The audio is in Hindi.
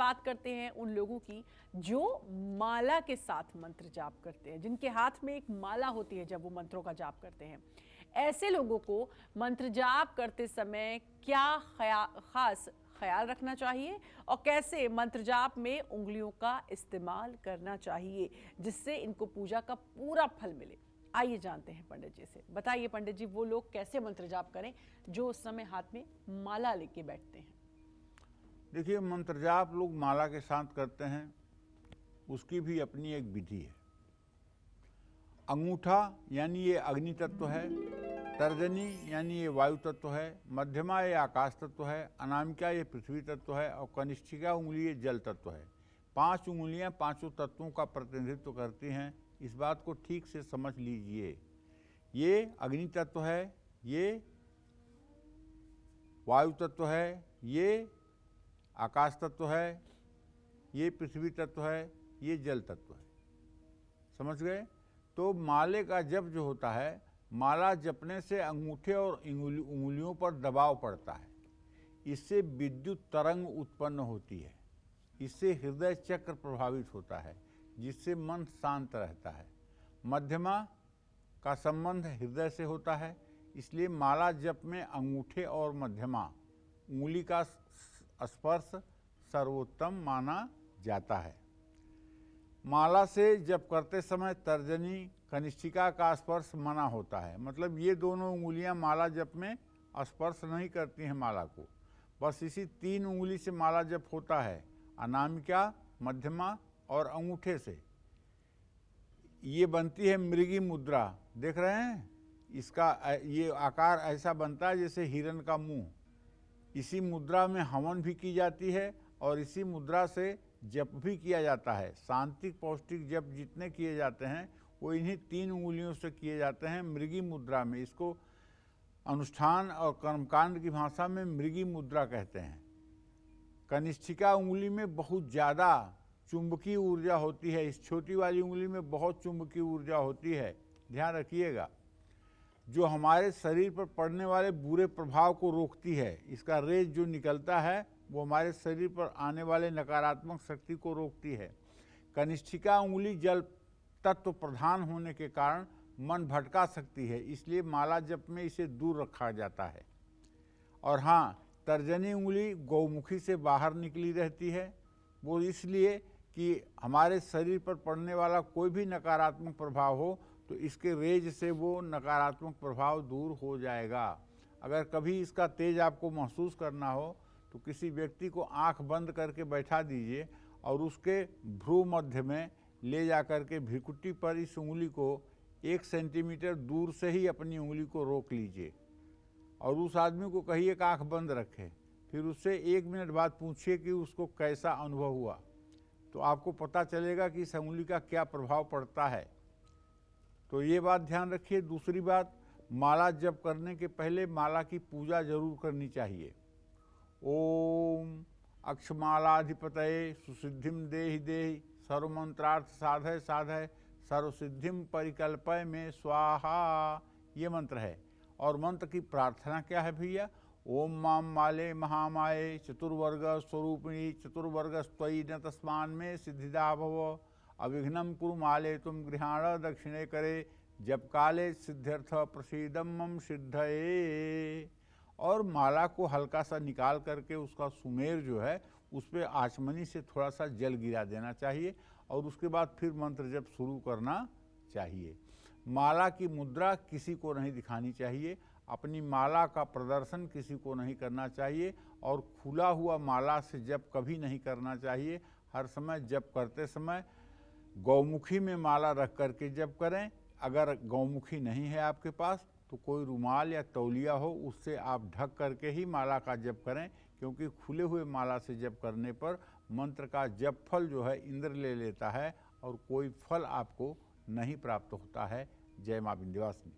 बात करते हैं उन लोगों की जो माला के साथ मंत्र जाप करते हैं, जिनके हाथ में एक माला होती है जब वो मंत्रों का जाप करते हैं। ऐसे लोगों को मंत्र जाप करते समय क्या खास ख्याल रखना चाहिए और कैसे मंत्र जाप में उंगलियों का इस्तेमाल करना चाहिए जिससे इनको पूजा का पूरा फल मिले। आइए जानते हैं पंडित जी से। बताइए पंडित जी, वो लोग कैसे मंत्र जाप करें जो उस समय हाथ में माला लेके बैठते हैं। देखिए, मंत्र जाप लोग माला के साथ करते हैं, उसकी भी अपनी एक विधि है। अंगूठा यानी ये अग्नि तत्व है, तर्जनी यानी ये वायु तत्व है, मध्यमा ये आकाश तत्व है, अनामिका ये पृथ्वी तत्व है और कनिष्ठिका उंगली ये जल तत्व है। 5 उंगलियां पांचों तत्वों का प्रतिनिधित्व करती हैं। इस बात को ठीक से समझ लीजिए। ये अग्नि तत्व है, ये वायु तत्व है, ये आकाश तत्व है, ये पृथ्वी तत्व है, ये जल तत्व है। समझ गए? तो माले का जप जो होता है, माला जपने से अंगूठे और उंगलियों पर दबाव पड़ता है। इससे विद्युत तरंग उत्पन्न होती है। इससे हृदय चक्र प्रभावित होता है, जिससे मन शांत रहता है। मध्यमा का संबंध हृदय से होता है, इसलिए माला जप में अंगूठे और मध्यमा उंगली का स्पर्श सर्वोत्तम माना जाता है। माला से जप करते समय तर्जनी कनिष्ठिका का स्पर्श मना होता है। मतलब ये दोनों उंगलियां माला जप में स्पर्श नहीं करती हैं माला को। बस इसी 3 उंगली से माला जप होता है, अनामिका, मध्यमा और अंगूठे से। ये बनती है मृगी मुद्रा। देख रहे हैं? इसका ये आकार ऐसा बनता है जैसे हिरण का मुंह। इसी मुद्रा में हवन भी की जाती है और इसी मुद्रा से जप भी किया जाता है। शांतिक पौष्टिक जप जितने किए जाते हैं वो इन्हीं 3 उंगलियों से किए जाते हैं, मृगी मुद्रा में। इसको अनुष्ठान और कर्मकांड की भाषा में मृगी मुद्रा कहते हैं। कनिष्ठिका उंगली में बहुत ज़्यादा चुंबकीय ऊर्जा होती है। इस छोटी वाली उंगली में बहुत चुंबकीय ऊर्जा होती है, ध्यान रखिएगा, जो हमारे शरीर पर पड़ने वाले बुरे प्रभाव को रोकती है। इसका रेज जो निकलता है वो हमारे शरीर पर आने वाले नकारात्मक शक्ति को रोकती है। कनिष्ठिका उंगली जल तत्व प्रधान होने के कारण मन भटका सकती है, इसलिए माला जप में इसे दूर रखा जाता है। और हाँ, तर्जनी उंगली गौमुखी से बाहर निकली रहती है। वो इसलिए कि हमारे शरीर पर पड़ने वाला कोई भी नकारात्मक प्रभाव हो तो इसके रेज से वो नकारात्मक प्रभाव दूर हो जाएगा। अगर कभी इसका तेज आपको महसूस करना हो तो किसी व्यक्ति को आंख बंद करके बैठा दीजिए और उसके भ्रू मध्य में ले जाकर के भ्रिकुटी पर इस उंगली को 1 सेंटीमीटर दूर से ही अपनी उंगली को रोक लीजिए और उस आदमी को कहिए कि आंख बंद रखे। फिर उससे 1 मिनट बाद पूछिए कि उसको कैसा अनुभव हुआ, तो आपको पता चलेगा कि इस उंगली का क्या प्रभाव पड़ता है। तो ये बात ध्यान रखिए। दूसरी बात, माला जप करने के पहले माला की पूजा जरूर करनी चाहिए। ओम अक्षमालाधिपतये सुसिद्धिम देहि देहि सर्वमंत्रार्थ साधय साधय सर्वसिद्धिम परिकल्पय में स्वाहा, ये मंत्र है। और मंत्र की प्रार्थना क्या है भैया? ओम माम माले महामाये चतुर्वर्ग स्वरूपिणी चतुर्वर्ग स्वयि न तस्मान में सिद्धिदा भव अविघ्नम कुरु माले तुम गृहाण दक्षिणे करे जब काले सिद्ध्यर्थ प्रसीदम मम सिद्धये। और माला को हल्का सा निकाल करके उसका सुमेर जो है उस पर आचमनी से थोड़ा सा जल गिरा देना चाहिए और उसके बाद फिर मंत्र जप शुरू करना चाहिए। माला की मुद्रा किसी को नहीं दिखानी चाहिए, अपनी माला का प्रदर्शन किसी को नहीं करना चाहिए और खुला हुआ माला से जप कभी नहीं करना चाहिए। हर समय जप करते समय गौमुखी में माला रख करके जप करें। अगर गौमुखी नहीं है आपके पास तो कोई रुमाल या तौलिया हो उससे आप ढक करके ही माला का जप करें, क्योंकि खुले हुए माला से जप करने पर मंत्र का जप फल जो है इंद्र ले लेता है और कोई फल आपको नहीं प्राप्त होता है। जय मां विंध्यवासिनी।